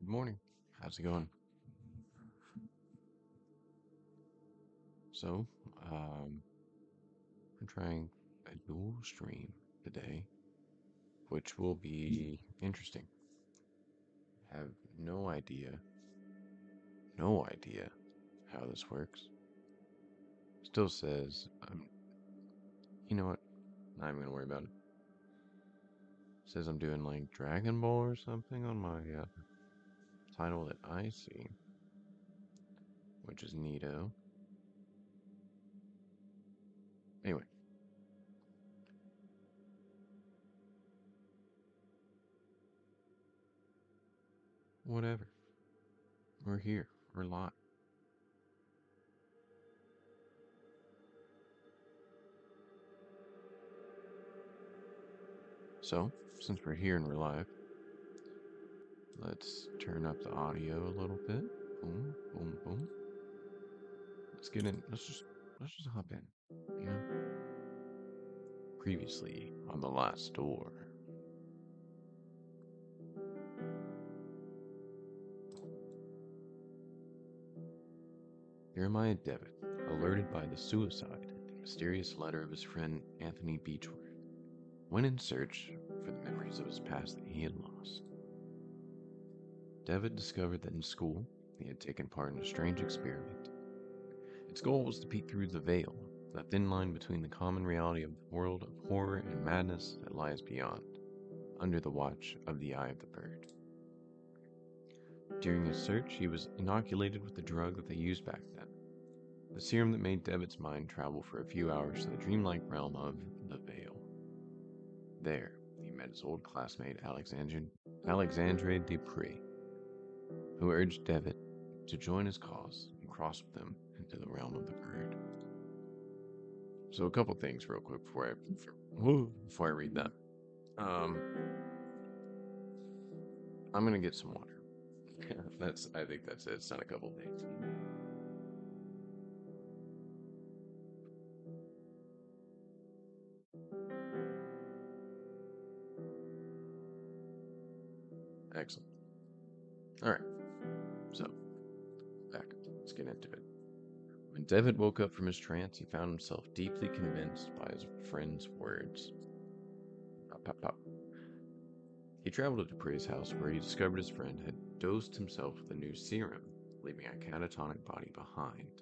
morning. How's it going? So, um, I'm trying a dual stream today, which will be interesting. Have no idea how this works. Still says, you know what? Not even gonna worry about it. Says I'm doing like Dragon Ball or something on my title that I see, which is neato. Anyway, whatever. We're here. We're live. So, since we're here and we're live, let's turn up the audio a little bit. Boom, boom, boom. Let's get in. Let's just hop in. You know, previously on the last door. Jeremiah Devitt, alerted by the suicide and mysterious letter of his friend Anthony Beechworth, went in search for the memories of his past that he had lost. Devitt discovered that in school he had taken part in a strange experiment. Its goal was to peek through the veil, that thin line between the common reality of the world of horror and madness that lies beyond, under the watch of the Eye of the Bird. During his search, he was inoculated with the drug that they used back then, the serum that made Devitt's mind travel for a few hours to the dreamlike realm of the Veil. There, he met his old classmate Alexandre Dupree, who urged Devitt to join his cause and cross with him into the realm of the bird. So a couple things real quick before I read that. I'm gonna get some water. I think that's it. It's not a couple things. Excellent. All right. So back. Let's get into it. When Devitt woke up from his trance, he found himself deeply convinced by his friend's words. Pop, pop, pop. He traveled to Dupree's house where he discovered his friend had dosed himself with a new serum, leaving a catatonic body behind.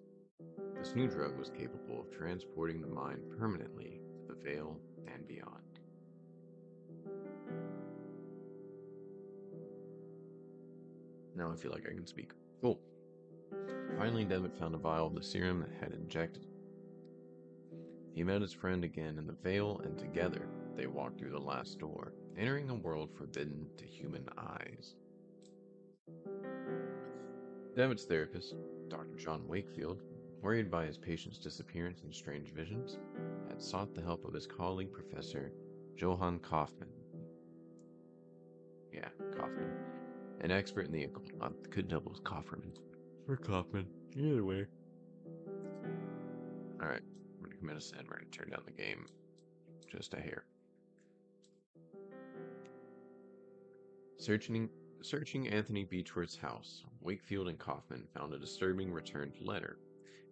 This new drug was capable of transporting the mind permanently to the Veil and beyond. Now I feel like I can speak. Cool. Finally, Devitt found a vial of the serum that had injected. He met his friend again in the Veil, and together they walked through the last door, entering a world forbidden to human eyes. Devitt's therapist, Dr. John Wakefield, worried by his patient's disappearance and strange visions, had sought the help of his colleague, Professor Johann Kaufmann. Yeah, Kaufmann. An expert in the occult. Could double as Kaufman. Or Kaufman. Either way. Alright, I'm going to commit a sin. We're going to turn down the game just a hair. Searching Anthony Beechworth's house, Wakefield and Kaufman found a disturbing returned letter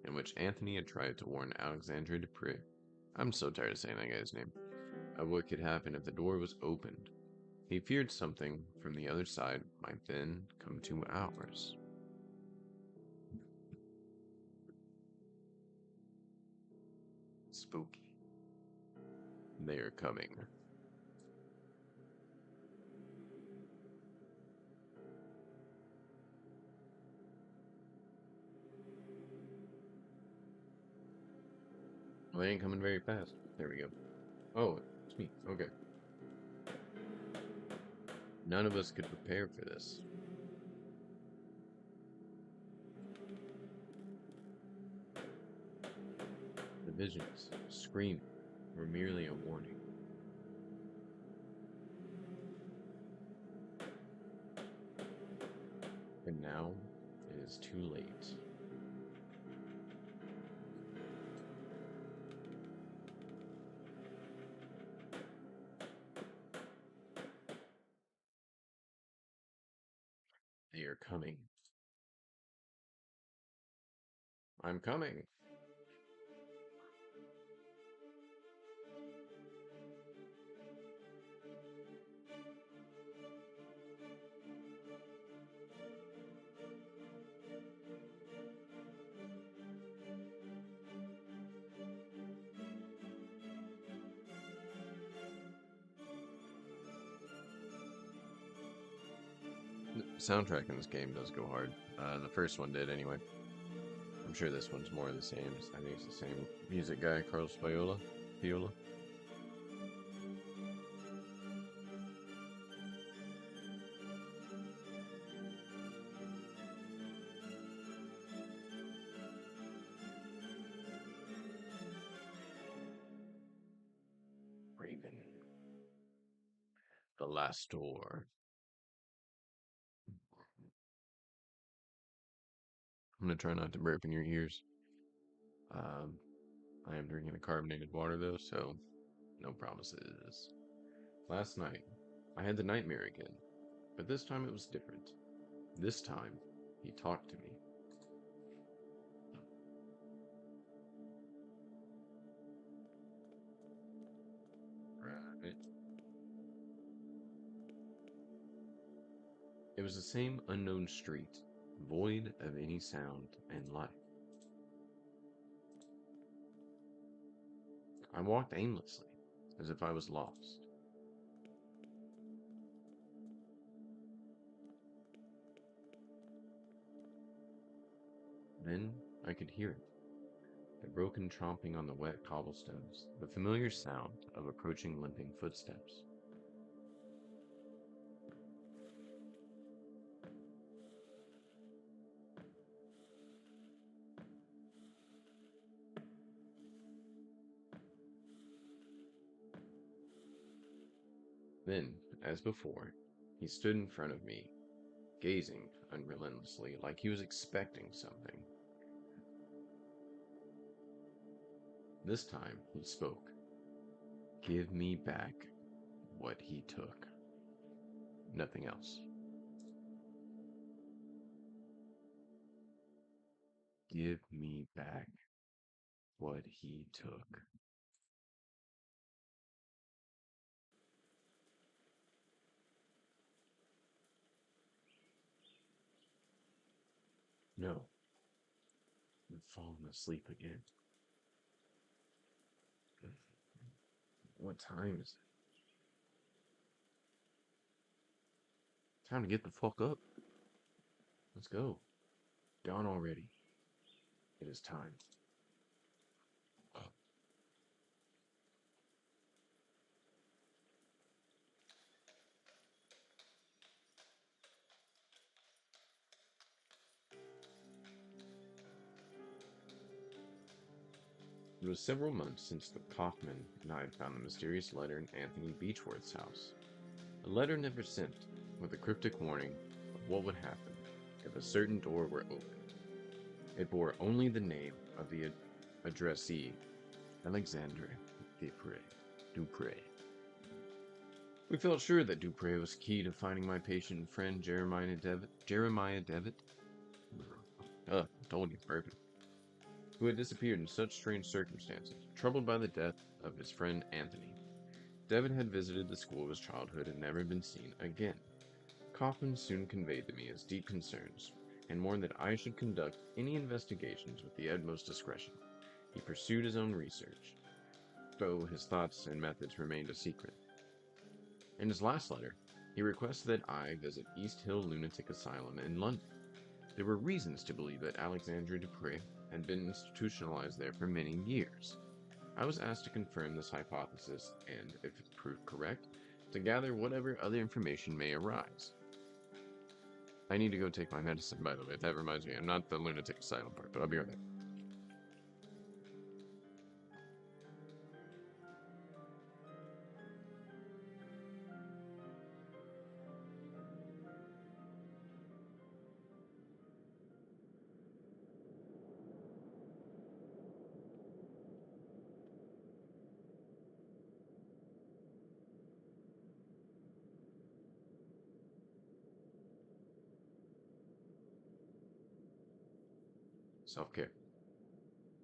in which Anthony had tried to warn Alexandre Dupree. I'm so tired of saying that guy's name. Of what could happen if the door was opened. He feared something from the other side might then come to ours. Spooky. They are coming. Well, they ain't coming very fast. There we go. Oh, it's me. Okay. None of us could prepare for this. The visions, screaming, were merely a warning. And now it is too late. They are coming. I'm coming. The soundtrack in this game does go hard. The first one did anyway. I'm sure this one's more of the same. I think it's the same music guy, Carlos Viola. Raven. The Last Door. I'm gonna try not to burp in your ears. Um, I am drinking a carbonated water though, so no promises. Last night, I had the nightmare again, but this time it was different. This time, he talked to me. Right. It was the same unknown street, void of any sound and life. I walked aimlessly, as if I was lost. Then I could hear it, the broken tromping on the wet cobblestones, the familiar sound of approaching limping footsteps. Then, as before, he stood in front of me, gazing unrelentlessly, like he was expecting something. This time he spoke. Give me back what he took. Nothing else. Give me back what he took. No, I'm falling asleep again. What time is it? Time to get the fuck up. Let's go. Dawn already. It is time. It was several months since the Kaufman and I had found the mysterious letter in Anthony Beechworth's house. A letter never sent, with a cryptic warning of what would happen if a certain door were opened. It bore only the name of the addressee, Alexandre Dupre. We felt sure that Dupre was key to finding my patient and friend Jeremiah Devitt. Told you, perfect. Who had disappeared in such strange circumstances, troubled by the death of his friend Anthony. Devitt had visited the school of his childhood and never been seen again. Kaufman soon conveyed to me his deep concerns, and warned that I should conduct any investigations with the utmost discretion. He pursued his own research, though his thoughts and methods remained a secret. In his last letter, he requested that I visit East Hill Lunatic Asylum in London. There were reasons to believe that Alexandre Dupre had been institutionalized there for many years. I was asked to confirm this hypothesis and, if it proved correct, to gather whatever other information may arise. I need to go take my medicine, by the way. That reminds me, I'm not the lunatic asylum part, but I'll be right back. Self-care.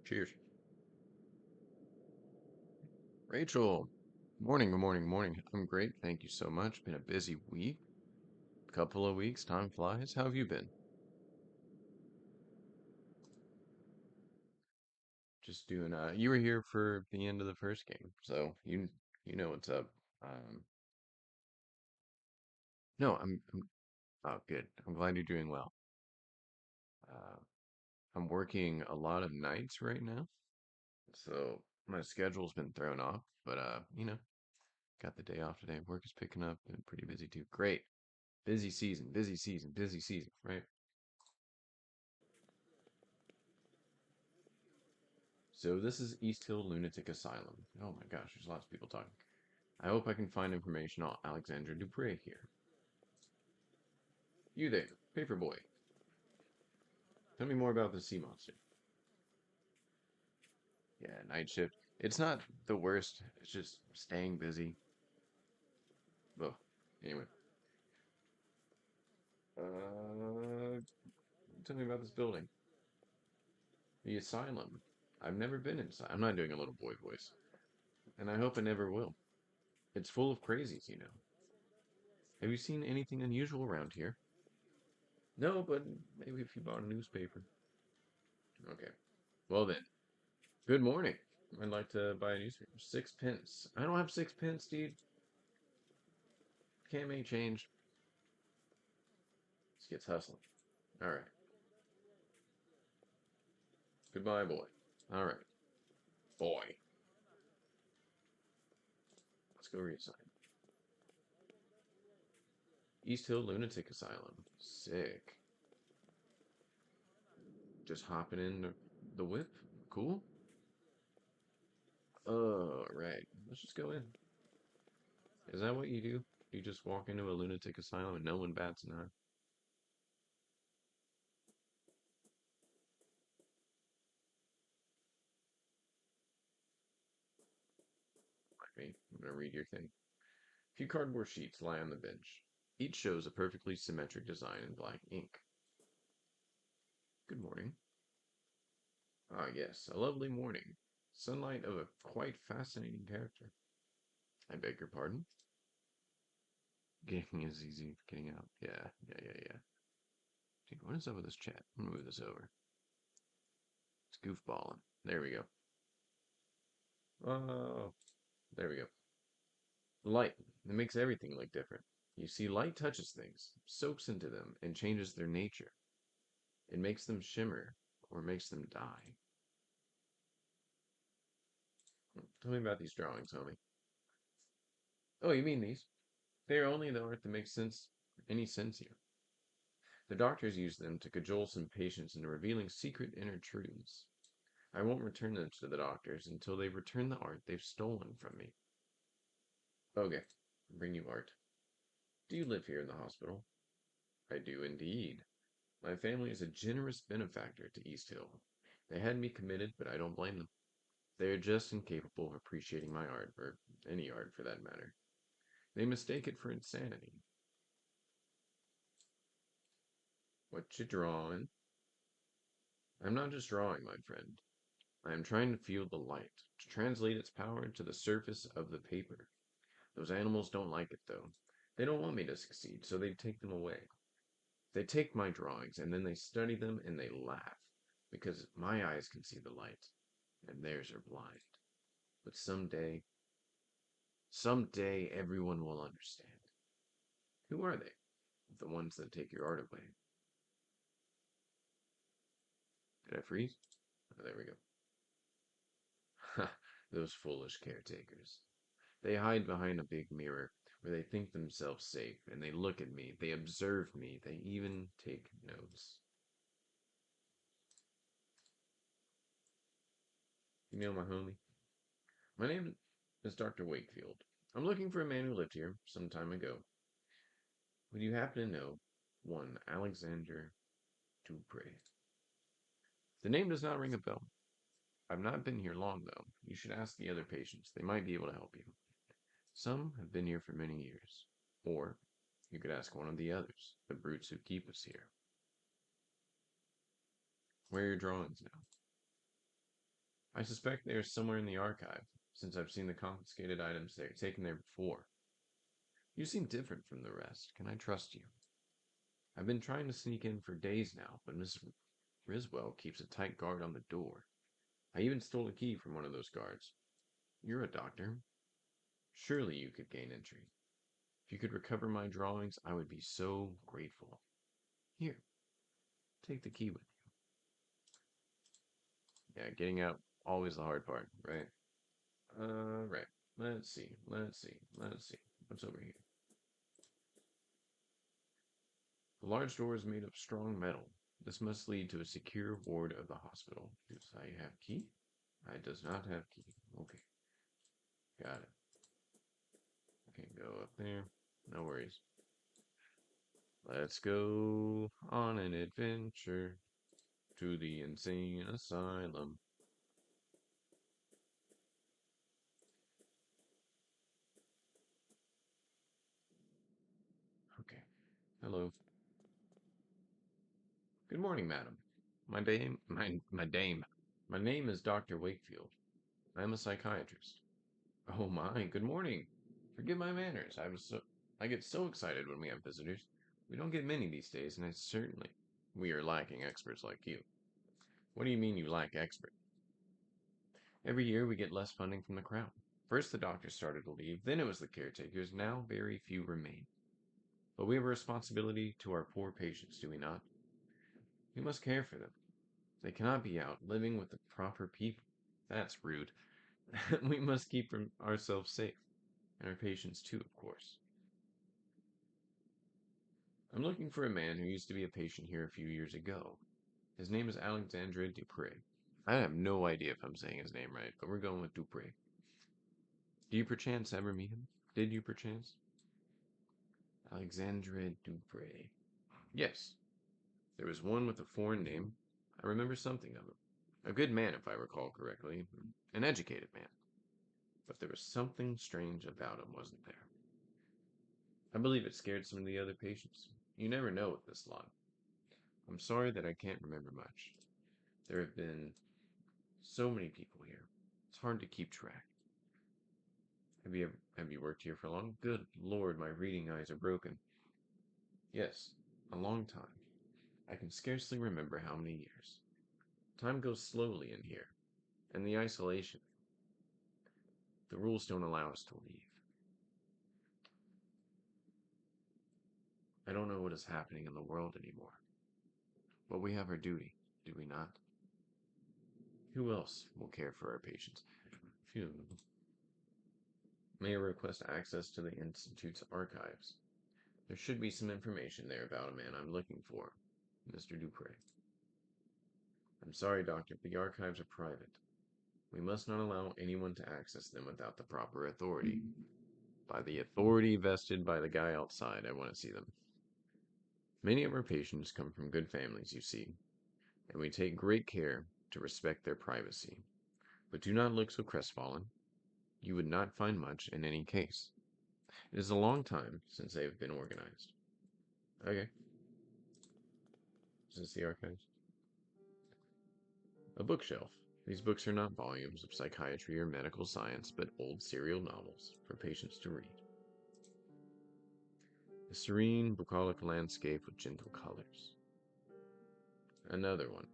Cheers. Rachel. Morning, good morning, morning. I'm great. Thank you so much. Been a busy week. Couple of weeks. Time flies. How have you been? Just doing you were here for the end of the first game, so you know what's up. Um no, I'm oh good. I'm glad you're doing well. Uh I'm working a lot of nights right now, so my schedule's been thrown off, but got the day off today. Work is picking up and pretty busy too. Great. Busy season, busy season, busy season, right? So this is East Hill Lunatic Asylum. Oh my gosh, there's lots of people talking. I hope I can find information on Alexandra Dupre here. You there, paper boy. Tell me more about the sea monster. Yeah, night shift. It's not the worst. It's just staying busy. Well, anyway. Tell me about this building. The asylum. I've never been inside. I'm not doing a little boy voice. And I hope I never will. It's full of crazies, you know. Have you seen anything unusual around here? No, but maybe if you bought a newspaper. Okay. Well then, good morning. I'd like to buy a newspaper. 6 pence. I don't have 6 pence, dude. Can't make change. This gets hustling. All right. Goodbye, boy. All right. Boy. Let's go reassign. East Hill Lunatic Asylum. Sick. Just hopping in the whip. Cool. Oh, right. Let's just go in. Is that what you do? You just walk into a lunatic asylum and no one bats an eye? Okay, I'm gonna read your thing. A few cardboard sheets lie on the bench. Each shows a perfectly symmetric design in black ink. Good morning. Ah, yes, a lovely morning. Sunlight of a quite fascinating character. I beg your pardon? Getting is easy getting out. Yeah. Dude, what is up with this chat? I'm gonna move this over. It's goofballing. There we go. Oh, there we go. Light. It makes everything look different. You see, light touches things, soaks into them, and changes their nature. It makes them shimmer, or makes them die. Tell me about these drawings, homie. Oh, you mean these? They are only the art that makes any sense here. The doctors use them to cajole some patients into revealing secret inner truths. I won't return them to the doctors until they return the art they've stolen from me. Okay, bring you art. Do you live here in the hospital? I do indeed. My family is a generous benefactor to East Hill. They had me committed, but I don't blame them. They are just incapable of appreciating my art, or any art for that matter. They mistake it for insanity. What you drawing? I'm not just drawing, my friend. I am trying to feel the light, to translate its power to the surface of the paper. Those animals don't like it, though. They don't want me to succeed, so they take them away. They take my drawings, and then they study them and they laugh, because my eyes can see the light, and theirs are blind. But someday everyone will understand. Who are they? The ones that take your art away. Did I freeze? Oh, there we go. Ha, those foolish caretakers. They hide behind a big mirror where they think themselves safe, and they look at me, they observe me, they even take notes. You know my homie? My name is Dr. Wakefield. I'm looking for a man who lived here some time ago. Would you happen to know one Alexander Dupre? The name does not ring a bell. I've not been here long, though. You should ask the other patients. They might be able to help you. Some have been here for many years. Or you could ask one of the others, the brutes who keep us here. Where are your drawings now? I suspect they are somewhere in the archive, since I've seen the confiscated items there taken there before. You seem different from the rest. Can I trust you? I've been trying to sneak in for days now, but Miss Riswell keeps a tight guard on the door. I even stole a key from one of those guards. You're a doctor. Surely you could gain entry. If you could recover my drawings, I would be so grateful. Here, take the key with you. Yeah, getting out, always the hard part, right? Right. Let's see. What's over here? The large door is made of strong metal. This must lead to a secure ward of the hospital. Does I have key? I does not have key. Okay, got it. Okay, go up there. No worries. Let's go on an adventure to the insane asylum. Okay. Hello. Good morning, madam. My name is Dr. Wakefield. I am a psychiatrist. Oh my, good morning. Forgive my manners. I get so excited when we have visitors. We don't get many these days, and we are lacking experts like you. What do you mean you lack experts? Every year we get less funding from the crown. First the doctors started to leave, then it was the caretakers, now very few remain. But we have a responsibility to our poor patients, do we not? We must care for them. They cannot be out living with the proper people. That's rude. We must keep ourselves safe, and our patients too, of course. I'm looking for a man who used to be a patient here a few years ago. His name is Alexandre Dupre. I have no idea if I'm saying his name right, but we're going with Dupre. Do you perchance ever meet him? Did you perchance? Alexandre Dupre. Yes, there was one with a foreign name. I remember something of him. A good man, if I recall correctly. An educated man. But there was something strange about him, wasn't there? I believe it scared some of the other patients. You never know with this lot. I'm sorry that I can't remember much. There have been so many people here. It's hard to keep track. Have you worked here for long? Good Lord, my reading eyes are broken. Yes, a long time. I can scarcely remember how many years. Time goes slowly in here, and the isolation. The rules don't allow us to leave. I don't know what is happening in the world anymore. But we have our duty, do we not? Who else will care for our patients? Phew. May I request access to the Institute's archives? There should be some information there about a man I'm looking for, Mr. Dupre. I'm sorry, Doctor, but the archives are private. We must not allow anyone to access them without the proper authority. By the authority vested by the guy outside, I want to see them. Many of our patients come from good families, you see, and we take great care to respect their privacy. But do not look so crestfallen. You would not find much in any case. It is a long time since they have been organized. Okay. Is this the archives? A bookshelf. These books are not volumes of psychiatry or medical science, but old serial novels for patients to read. A serene, bucolic landscape with gentle colors. Another one.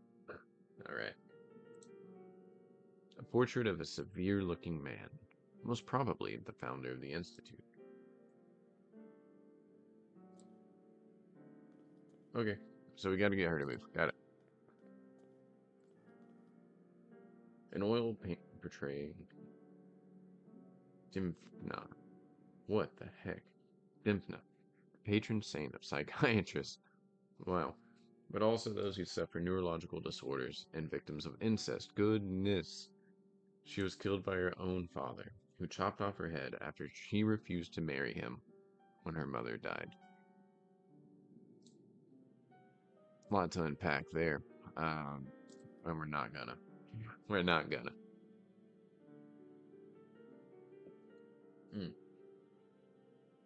All right. A portrait of a severe-looking man, most probably the founder of the Institute. Okay, so we gotta get her to move. Got it. An oil paint portraying Dimphna. What the heck? Dimphna, patron saint of psychiatrists. Wow. But also those who suffer neurological disorders and victims of incest. Goodness. She was killed by her own father, who chopped off her head after she refused to marry him when her mother died. A lot to unpack there. And we're not gonna. We're not gonna. Mm.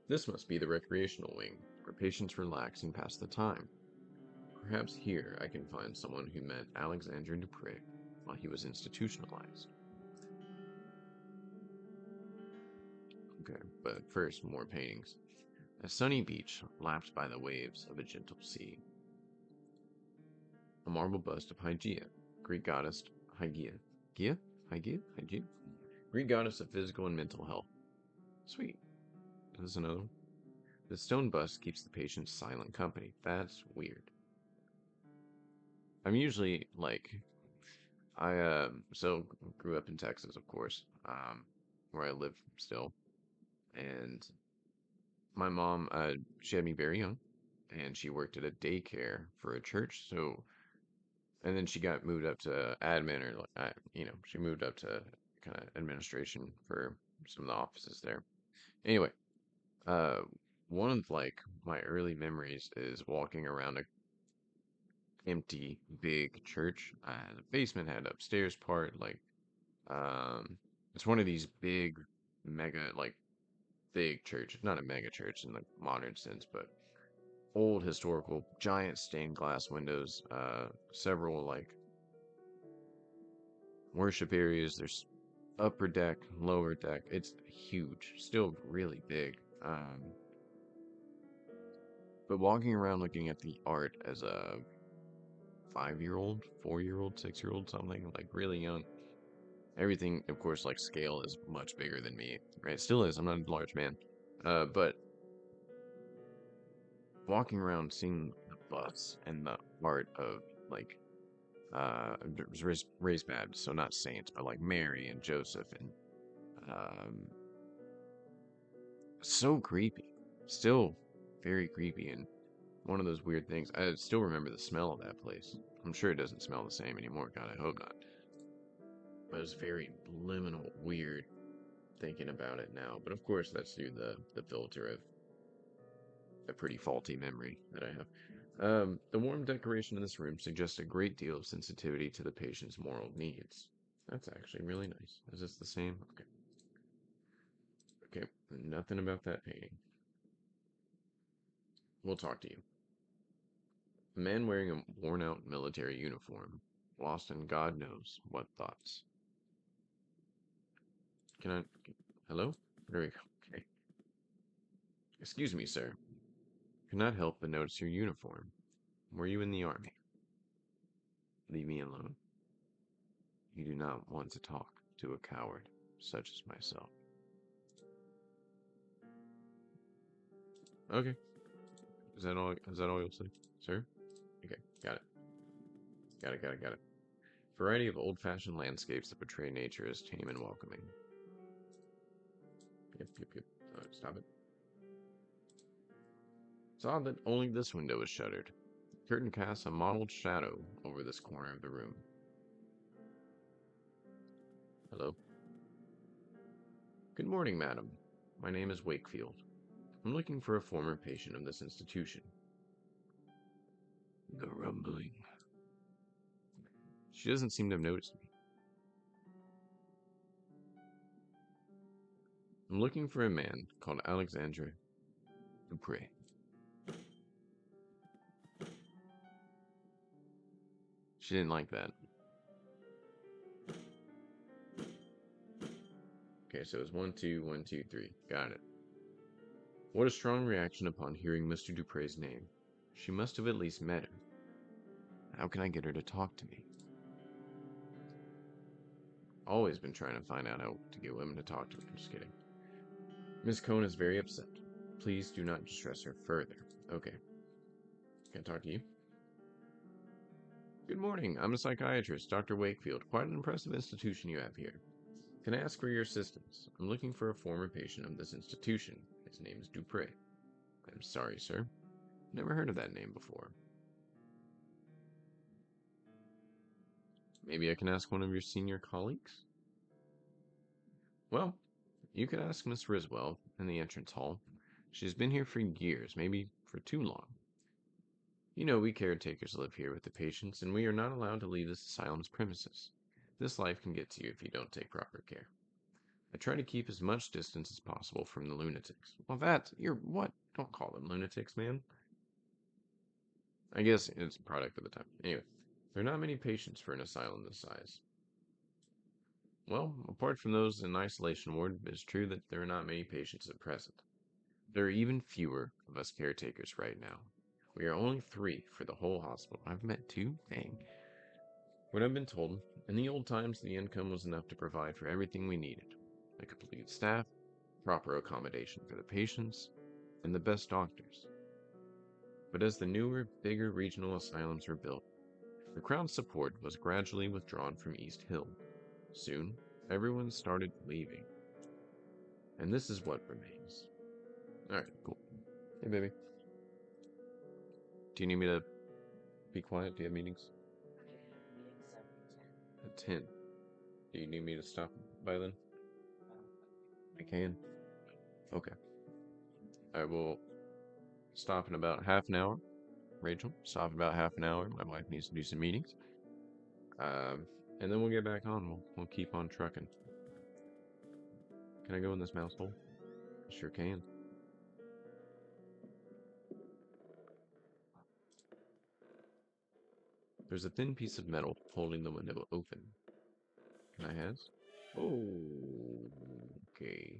This must be the recreational wing, where patients relax and pass the time. Perhaps here I can find someone who met Alexandre Dupre while he was institutionalized. Okay, but first, more paintings. A sunny beach lapped by the waves of a gentle sea. A marble bust of Hygeia, Greek goddess Hygeia. Hygeia? Hygeia? Hygeia? Greek goddess of physical and mental health. Sweet. There's another one. The stone bust keeps the patient silent company. That's weird. I'm usually like I grew up in Texas, of course, where I live still, and my mom she had me very young, and she worked at a daycare for a church, so and then she got moved up to admin or like she moved up to kind of administration for some of the offices there. Anyway, uh, one of like my early memories is walking around a empty big church. The basement had upstairs part, like um, it's one of these big mega like big church, not a mega church in the modern sense, but old historical giant stained glass windows, several like worship areas. There's upper deck, lower deck. It's huge, still really big. But walking around looking at the art as a 5-year old, 4-year old, 6-year old, something like really young. Everything, of course, like scale is much bigger than me, right? It still is. I'm not a large man. But walking around seeing the bus and the art of like raised bad, so not saints, but like Mary and Joseph and um so creepy. Still very creepy and one of those weird things. I still remember the smell of that place. I'm sure it doesn't smell the same anymore. God, I hope not. But it was very liminal, weird thinking about it now. But of course, that's through the filter of a pretty faulty memory that I have. The warm decoration in this room suggests a great deal of sensitivity to the patient's moral needs. That's actually really nice. Is this the same? Okay. Okay. Nothing about that painting. We'll talk to you. A man wearing a worn out military uniform, lost in God knows what thoughts. Can I? Hello? There we go. Okay. Excuse me, sir. Cannot help but notice your uniform. Were you in the army? Leave me alone. You do not want to talk to a coward such as myself. Okay. Is that all? Is that all you'll say, sir? Okay. Got it. Got it. Got it. Got it. Variety of old-fashioned landscapes that portray nature as tame and welcoming. Yep. Yep. Yep. Stop it. It's odd that only this window is shuttered. The curtain casts a mottled shadow over this corner of the room. Hello. Good morning, madam. My name is Wakefield. I'm looking for a former patient of this institution. Grumbling. She doesn't seem to have noticed me. I'm looking for a man called Alexandre Dupre. She didn't like that. Okay, so it's 1, 2, 1, 2, 3. Got it. What a strong reaction upon hearing Mr. Dupre's name. She must have at least met him. How can I get her to talk to me? Always been trying to find out how to get women to talk to me. Just kidding. Miss Cohn is very upset. Please do not distress her further. Okay. Can I talk to you? Good morning. I'm a psychiatrist, Dr. Wakefield. Quite an impressive institution you have here. Can I ask for your assistance? I'm looking for a former patient of this institution. His name is Dupre. I'm sorry, sir. Never heard of that name before. Maybe I can ask one of your senior colleagues? Well, you could ask Miss Riswell in the entrance hall. She's been here for years, maybe for too long. You know, we caretakers live here with the patients, and we are not allowed to leave this asylum's premises. This life can get to you if you don't take proper care. I try to keep as much distance as possible from the lunatics. Well, you're what? Don't call them lunatics, man. I guess it's a product of the time. Anyway, there are not many patients for an asylum this size. Well, apart from those in isolation ward, it's true that there are not many patients at present. There are even fewer of us caretakers right now. We are only 3 for the whole hospital. I've met 2? Dang. What I've been told, in the old times, the income was enough to provide for everything we needed. A complete staff, proper accommodation for the patients, and the best doctors. But as the newer, bigger regional asylums were built, the Crown's support was gradually withdrawn from East Hill. Soon, everyone started leaving. And this is what remains. Alright, cool. Hey, baby. Do you need me to be quiet? Do you have meetings? At 10. Do you need me to stop by then? I can. Okay. I will stop in about half an hour. Rachel, stop in about half an hour. My wife needs to do some meetings. Um, and then we'll get back on. We'll keep on trucking. Can I go in this mouse hole? I sure can. There's a thin piece of metal holding the window open. Can I has? Oh, okay.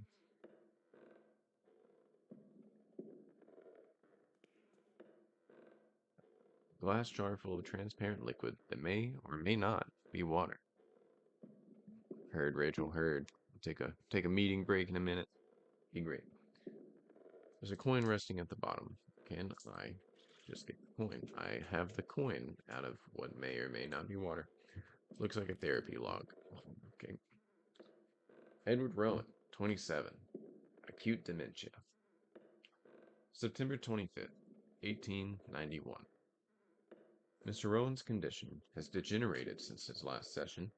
Glass jar full of transparent liquid that may or may not be water. Heard, Rachel, heard. Take a meeting break in a minute. Be great. There's a coin resting at the bottom. Can I just get the coin? I have the coin out of what may or may not be water. Looks like a therapy log. Okay. Edward Rowan, 27. Acute dementia. September 25th, 1891. Mr. Rowan's condition has degenerated since his last session.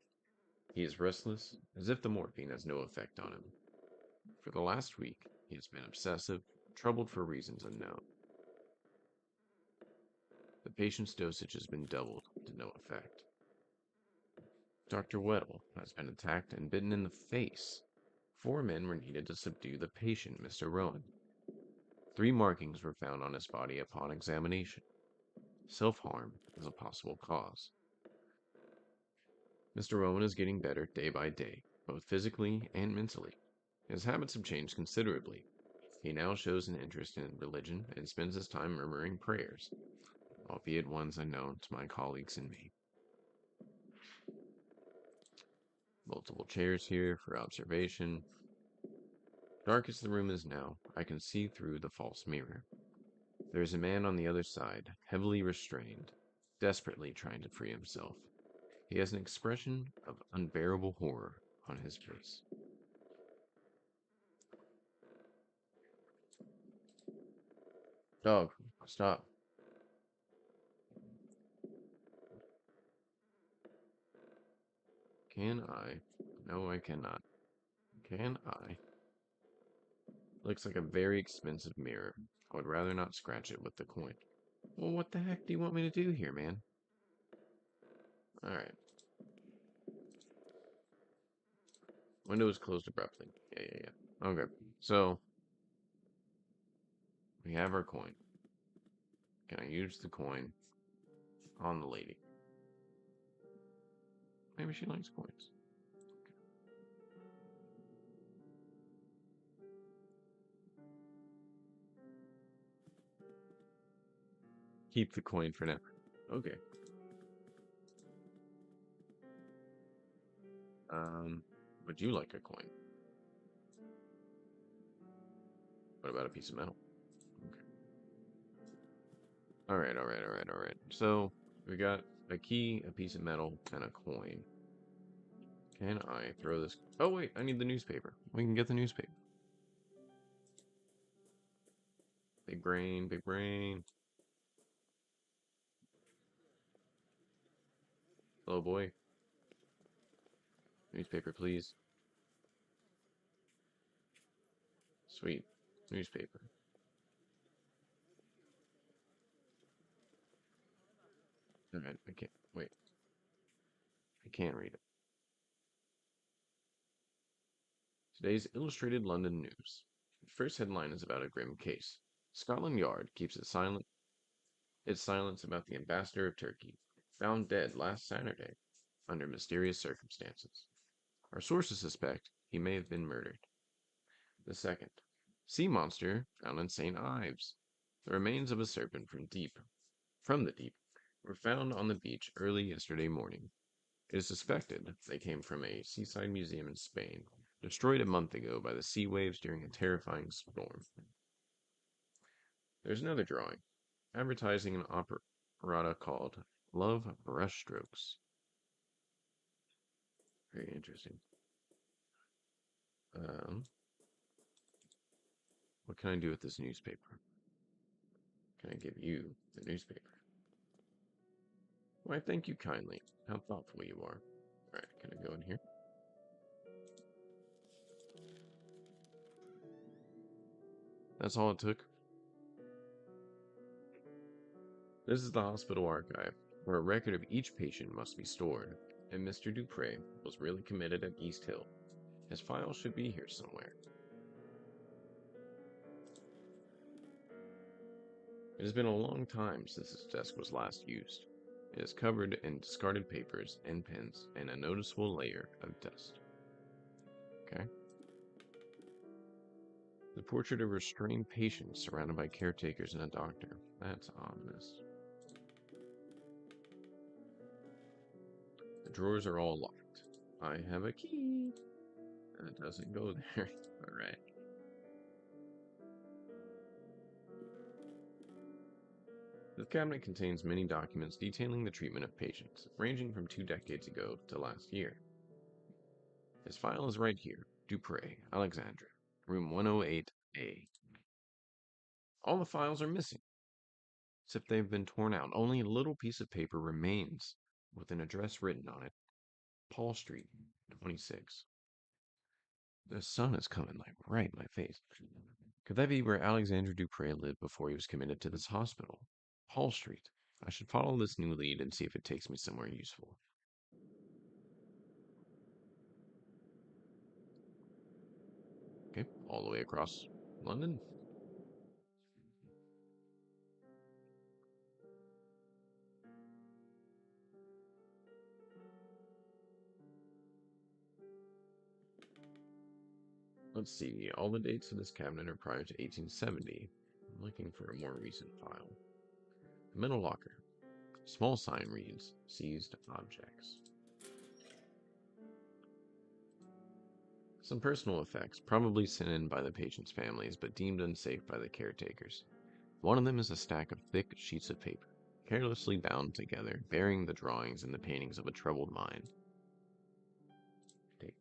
He is restless, as if the morphine has no effect on him. For the last week, he has been obsessive, troubled for reasons unknown. The patient's dosage has been doubled to no effect. Dr. Weddle has been attacked and bitten in the face. 4 men were needed to subdue the patient, Mr. Rowan. 3 markings were found on his body upon examination. Self-harm is a possible cause. Mr. Rowan is getting better day by day, both physically and mentally. His habits have changed considerably. He now shows an interest in religion and spends his time murmuring prayers, albeit ones unknown to my colleagues and me. Multiple chairs here for observation. Dark as the room is now, I can see through the false mirror. There is a man on the other side, heavily restrained, desperately trying to free himself. He has an expression of unbearable horror on his face. Dog, stop. Can I? No, I cannot. Can I? Looks like a very expensive mirror. I would rather not scratch it with the coin. Well, what the heck do you want me to do here, man? Alright. Window is closed abruptly. Yeah. Okay. So, we have our coin. Can I use the coin on the lady? Maybe she likes coins. Keep the coin for now. Okay. Would you like a coin? What about a piece of metal? Okay. Alright. So, we got a key, a piece of metal, and a coin. Can I throw this? Oh, wait, I need the newspaper. We can get the newspaper. Big brain, big brain. Hello, boy. Newspaper, please. Sweet. Newspaper. Alright, I can't. Wait. I can't read it. Today's Illustrated London News. The first headline is about a grim case. Scotland Yard keeps it silent. It's silence about the ambassador of Turkey, found dead last Saturday under mysterious circumstances. Our sources suspect he may have been murdered. The second, sea monster found in St. Ives. The remains of a serpent from the deep, were found on the beach early yesterday morning. It is suspected they came from a seaside museum in Spain, destroyed a month ago by the sea waves during a terrifying storm. There's another drawing, advertising an operetta called Love Brushstrokes. Very interesting. Um, what can I do with this newspaper? Can I give you the newspaper? Why, thank you kindly. How thoughtful you are. Alright, can I go in here? That's all it took. This is the hospital archive, where a record of each patient must be stored, and Mr. Dupre was really committed at East Hill. His file should be here somewhere. It has been a long time since this desk was last used. It is covered in discarded papers and pens and a noticeable layer of dust. Okay. The portrait of a restrained patient surrounded by caretakers and a doctor. That's ominous. The drawers are all locked. I have a key. That doesn't go there. Alright. The cabinet contains many documents detailing the treatment of patients, ranging from 2 decades ago to last year. His file is right here. Dupre, Alexandra, room 108A. All the files are missing, as if they've been torn out. Only a little piece of paper remains with an address written on it. Paul Street, 26. The sun is coming like right in my face. Could that be where Alexandra Dupre lived before he was committed to this hospital? Paul Street. I should follow this new lead and see if it takes me somewhere useful. Okay, all the way across London. Let's see, all the dates of this cabinet are prior to 1870. I'm looking for a more recent file. The metal locker. Small sign reads, seized objects. Some personal effects, probably sent in by the patients' families, but deemed unsafe by the caretakers. One of them is a stack of thick sheets of paper, carelessly bound together, bearing the drawings and the paintings of a troubled mind. Take.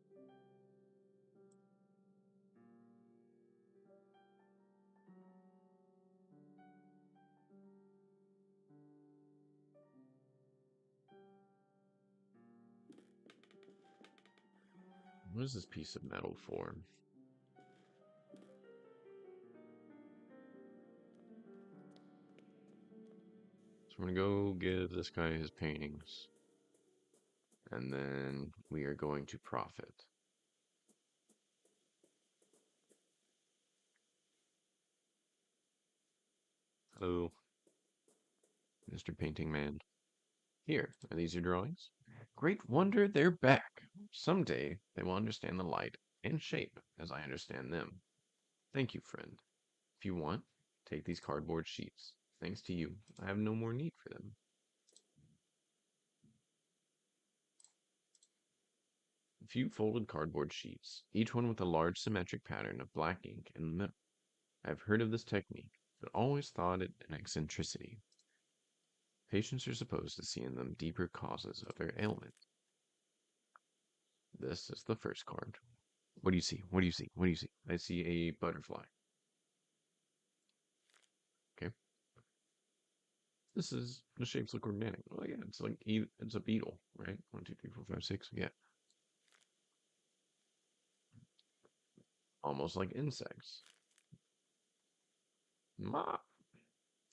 What is this piece of metal for? So I'm gonna go give this guy his paintings, and then we are going to profit. Hello, Mr. Painting Man. Here, are these your drawings? Great wonder, they're back. Someday they will understand the light and shape as I understand them. Thank you, friend. If you want, take these cardboard sheets. Thanks to you, I have no more need for them. A few folded cardboard sheets, each one with a large symmetric pattern of black ink in the middle. I have heard of this technique, but always thought it an eccentricity. Patients are supposed to see in them deeper causes of their ailment. This is the first card. What do you see? What do you see? What do you see? I see a butterfly. Okay. The shapes look organic. Oh yeah, it's like it's a beetle, right? 1, 2, 3, 4, 5, 6. Yeah, almost like insects. Ma,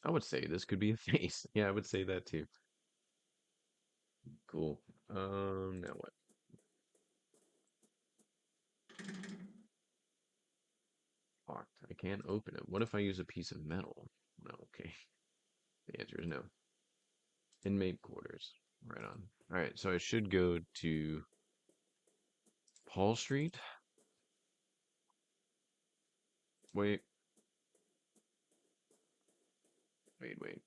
I would say this could be a face. Yeah, I would say that too. Cool. Now what? Locked. I can't open it. What if I use a piece of metal? No, okay. The answer is no. Inmate quarters. Right on. Alright, so I should go to Paul Street. Wait, wait.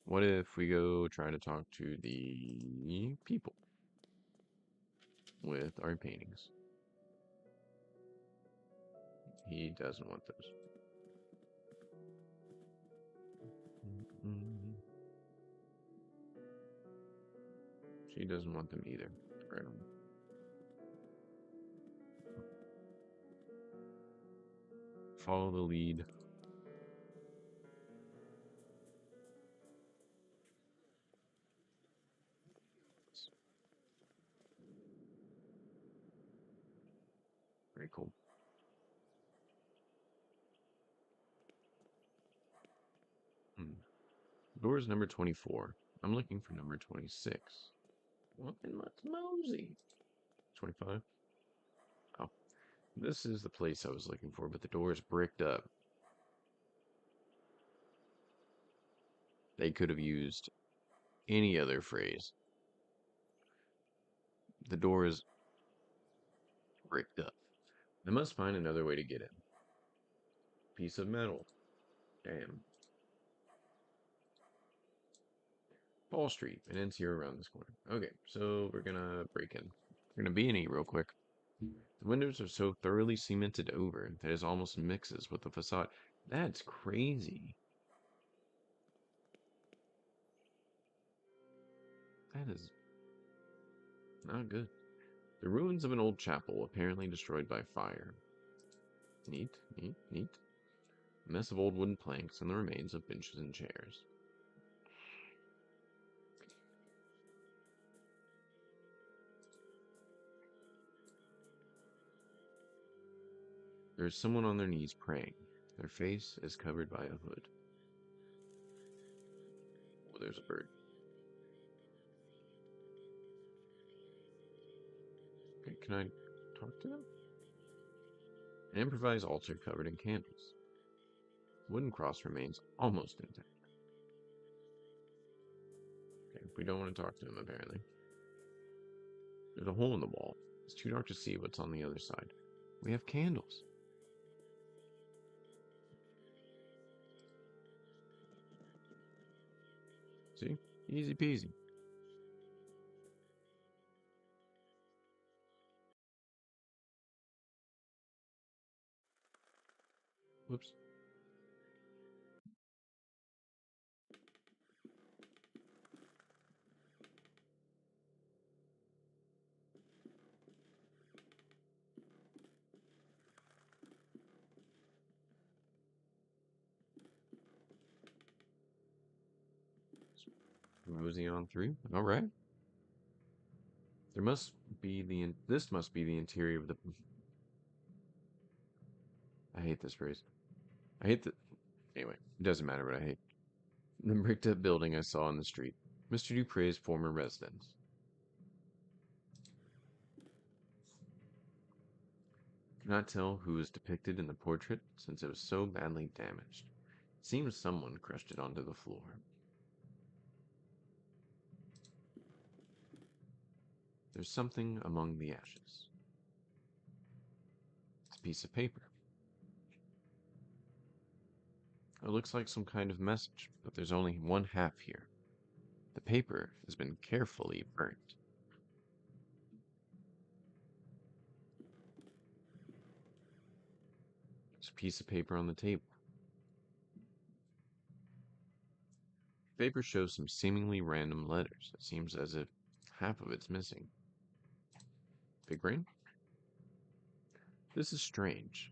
What if we go try to talk to the people with our paintings? He doesn't want those. She doesn't want them either. Right on. Follow the lead. Very cool. Door is number 24. I'm looking for number 26. Well, then let's mosey. 25? Oh, this is the place I was looking for, but the door is bricked up. They could have used any other phrase. The door is bricked up. I must find another way to get in. Piece of metal. Damn. Wall Street. It ends here around this corner. Okay, so we're gonna break in. We're gonna B&E real quick. The windows are so thoroughly cemented over that it almost mixes with the facade. That's crazy. That is not good. The ruins of an old chapel, apparently destroyed by fire. Neat. A mess of old wooden planks and the remains of benches and chairs. There is someone on their knees praying. Their face is covered by a hood. Oh, there's a bird. Okay, can I talk to them? An improvised altar covered in candles. The wooden cross remains almost intact. Okay, we don't want to talk to them, apparently. There's a hole in the wall. It's too dark to see what's on the other side. We have candles. See? Easy peasy. Whoops. Mosey on through. All right. There must be this must be the interior of the. I hate this phrase. I hate the. Anyway, it doesn't matter what I hate. The bricked up building I saw on the street. Mr. Dupre's former residence. Cannot tell who was depicted in the portrait since it was so badly damaged. It seems someone crushed it onto the floor. There's something among the ashes. It's a piece of paper. It looks like some kind of message, but there's only one half here. The paper has been carefully burnt. There's a piece of paper on the table. The paper shows some seemingly random letters. It seems as if half of it's missing. Big brain? This is strange.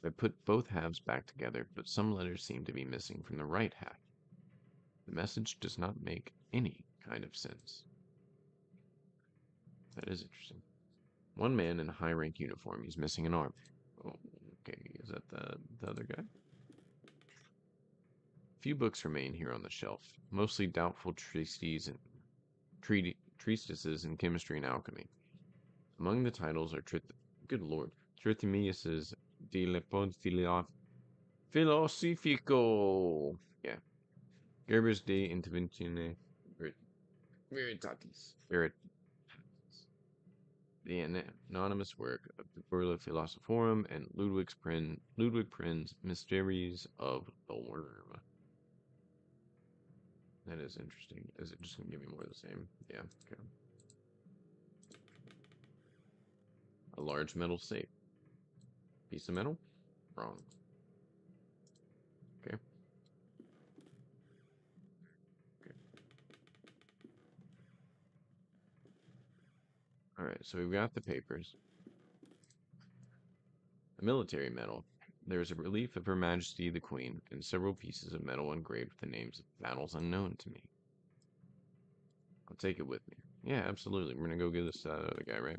I put both halves back together, but some letters seem to be missing from the right half. The message does not make any kind of sense. That is interesting. One man in a high-rank uniform. He's missing an arm. Oh, okay. Is that the other guy? Few books remain here on the shelf, mostly doubtful treatises in chemistry and alchemy. Among the titles are good lord, Trithemius's De Lepons Philosophico. Yeah, Gerber's De Interventione Veritatis. The anonymous work of the Burla Philosophorum and Ludwig Prin's Mysteries of the Worm. That is interesting. Is it just going to give me more of the same? Yeah, okay. A large metal safe. Piece of metal? Wrong. Okay. Okay. Alright, so we've got the papers. A military medal. There is a relief of Her Majesty the Queen and several pieces of metal engraved with the names of battles unknown to me. I'll take it with me. Yeah, absolutely. We're gonna go give this other guy, right?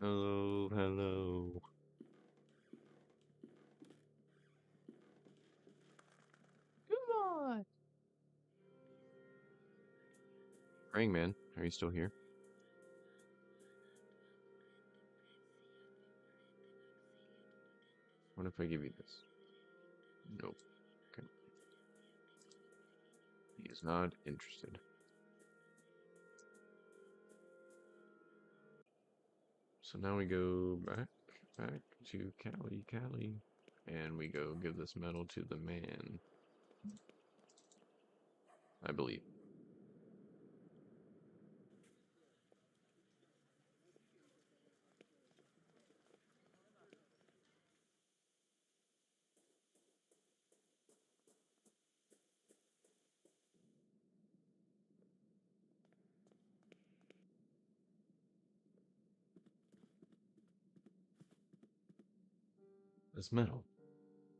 Hello, hello. Come on. Praying man, are you still here? What if I give you this? Nope. Okay. He is not interested. So now we go back to Cali, and we go give this medal to the man. I believe. This medal.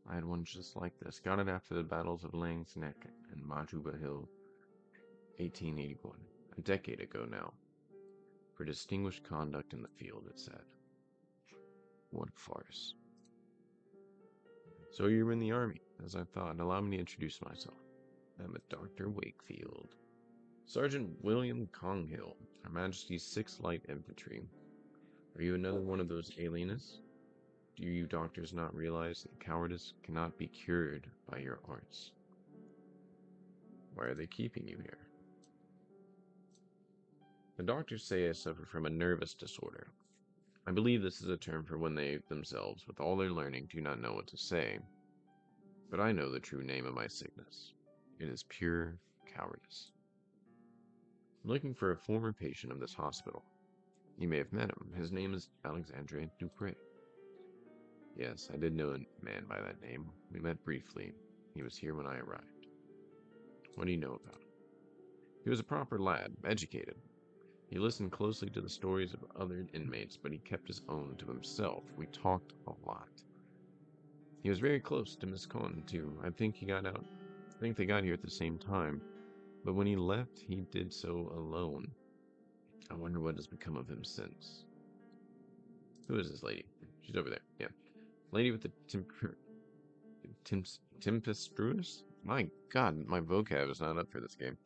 I had one just like this. Got it after the battles of Lang's Neck and Majuba Hill, 1881. A decade ago now. For distinguished conduct in the field, it said. What a farce. So you're in the army, as I thought. Allow me to introduce myself. I'm a Dr. Wakefield. Sergeant William Conghill, Her Majesty's 6th Light Infantry. Are you another one of those alienists? Do you doctors not realize that cowardice cannot be cured by your arts? Why are they keeping you here? The doctors say I suffer from a nervous disorder. I believe this is a term for when they themselves, with all their learning, do not know what to say. But I know the true name of my sickness. It is pure cowardice. I'm looking for a former patient of this hospital. You may have met him. His name is Alexandre Dupre. Yes, I did know a man by that name. We met briefly. He was here when I arrived. What do you know about him? He was a proper lad, educated. He listened closely to the stories of other inmates, but he kept his own to himself. We talked a lot. He was very close to Miss Conn, too. I think they got here at the same time. But when he left, he did so alone. I wonder what has become of him since. Who is this lady? She's over there. Yeah. Lady with the tempestuous? My god, my vocab is not up for this game.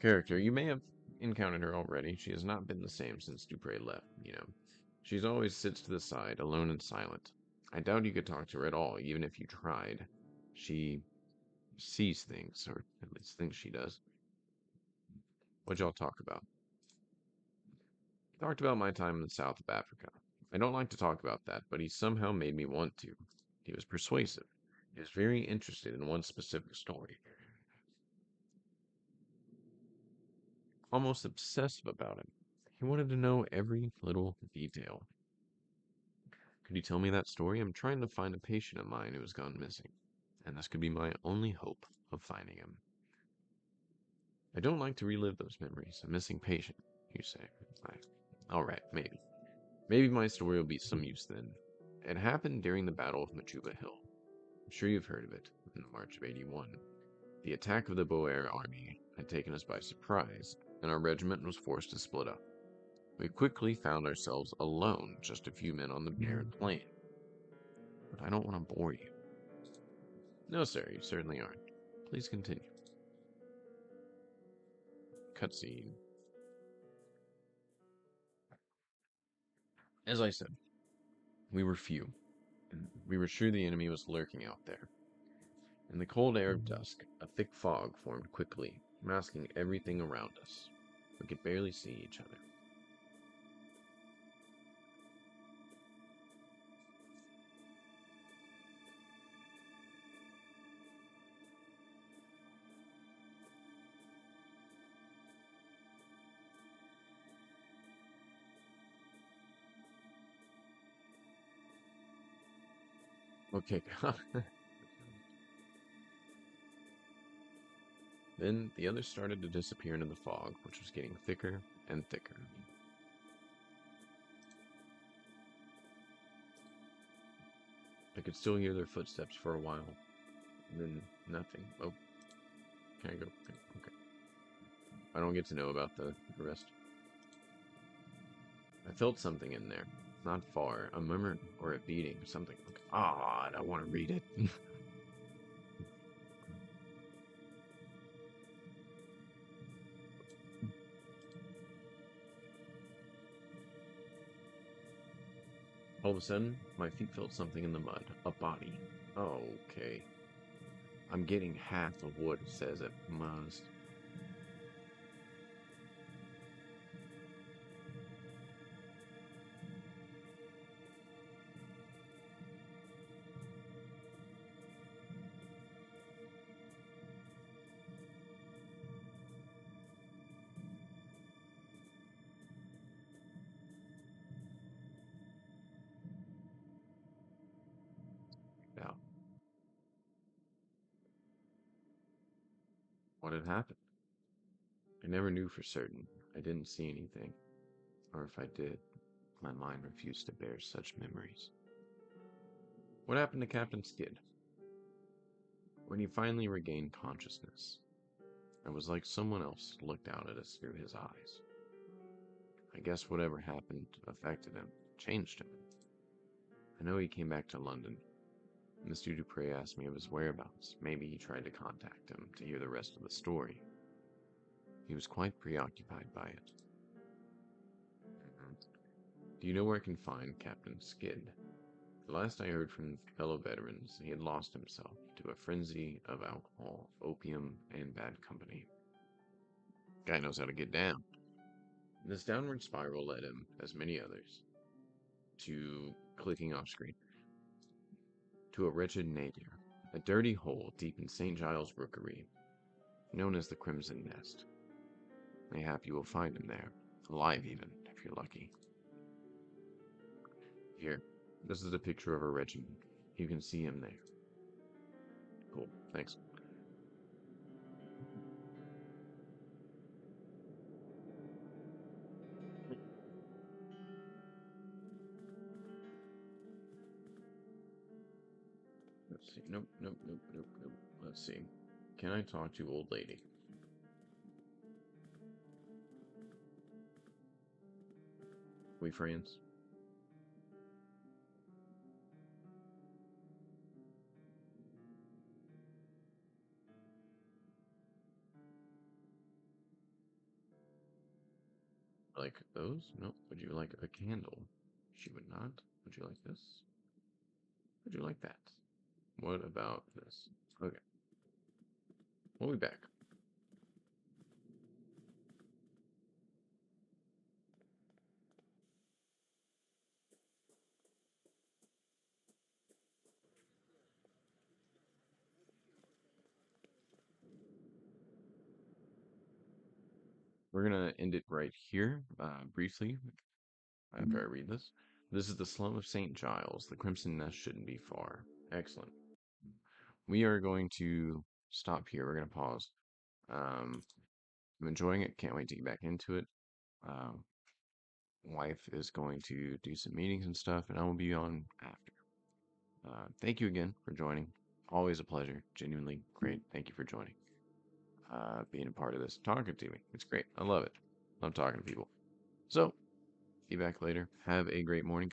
Character. You may have encountered her already. She has not been the same since Dupre left, you know. She's always sits to the side, alone and silent. I doubt you could talk to her at all, even if you tried. She sees things, or at least thinks she does. What'd y'all talk about? Talked about my time in the south of Africa. I don't like to talk about that, but he somehow made me want to. He was persuasive. He was very interested in one specific story. Almost obsessive about it. He wanted to know every little detail. Could you tell me that story? I'm trying to find a patient of mine who has gone missing, and this could be my only hope of finding him. I don't like to relive those memories. A missing patient, you say. Alright, maybe. Maybe my story will be some use then. It happened during the Battle of Majuba Hill. I'm sure you've heard of it, in the March of 81. The attack of the Boer army had taken us by surprise, and our regiment was forced to split up. We quickly found ourselves alone, just a few men on the barren plain. But I don't want to bore you. No, sir, you certainly aren't. Please continue. Cutscene. As I said, we were few, and we were sure the enemy was lurking out there. In the cold air of dusk, a thick fog formed quickly, masking everything around us. We could barely see each other. Okay, then the others started to disappear into the fog, which was getting thicker and thicker. I could still hear their footsteps for a while, and then nothing. Oh, can I go? Okay. I don't get to know about the rest. I felt something in there, not far, a murmur or a beating, something. Ah, I don't want to read it. All of a sudden, my feet felt something in the mud, a body. Okay. I'm getting half of what it says it must. Now, what had happened? I never knew for certain. I didn't see anything. Or if I did, my mind refused to bear such memories. What happened to Captain Skid? When he finally regained consciousness, it was like someone else looked out at us through his eyes. I guess whatever happened affected him, changed him. I know he came back to London. Mr. Dupre asked me of his whereabouts. Maybe he tried to contact him to hear the rest of the story. He was quite preoccupied by it. Mhm. Do you know where I can find Captain Skid? The last I heard from fellow veterans, he had lost himself to a frenzy of alcohol, opium, and bad company. Guy knows how to get down. This downward spiral led him, as many others, to clicking off screen, to a wretched nadir, a dirty hole deep in St. Giles' Rookery, known as the Crimson Nest. Mayhap you will find him there, alive even, if you're lucky. Here, this is a picture of a regiment. You can see him there. Cool, thanks. Let's see. Nope, nope, nope, nope, nope. Let's see. Can I talk to old lady? We friends? Like those? No. Would you like a candle? She would not. Would you like this? Would you like that? What about this? Okay. We'll be back. We're gonna end it right here, briefly, after I read this. This is the slum of St. Giles. The Crimson Nest shouldn't be far. Excellent. We are going to stop here. We're gonna pause. Um, I'm enjoying it. Can't wait to get back into it. Um, Wife is going to do some meetings and stuff, and I will be on after. Thank you again for joining. Always a pleasure. Genuinely great. Thank you for joining. Being a part of this, talking to me. It's great. I love it. Love talking to people. So, be back later. Have a great morning.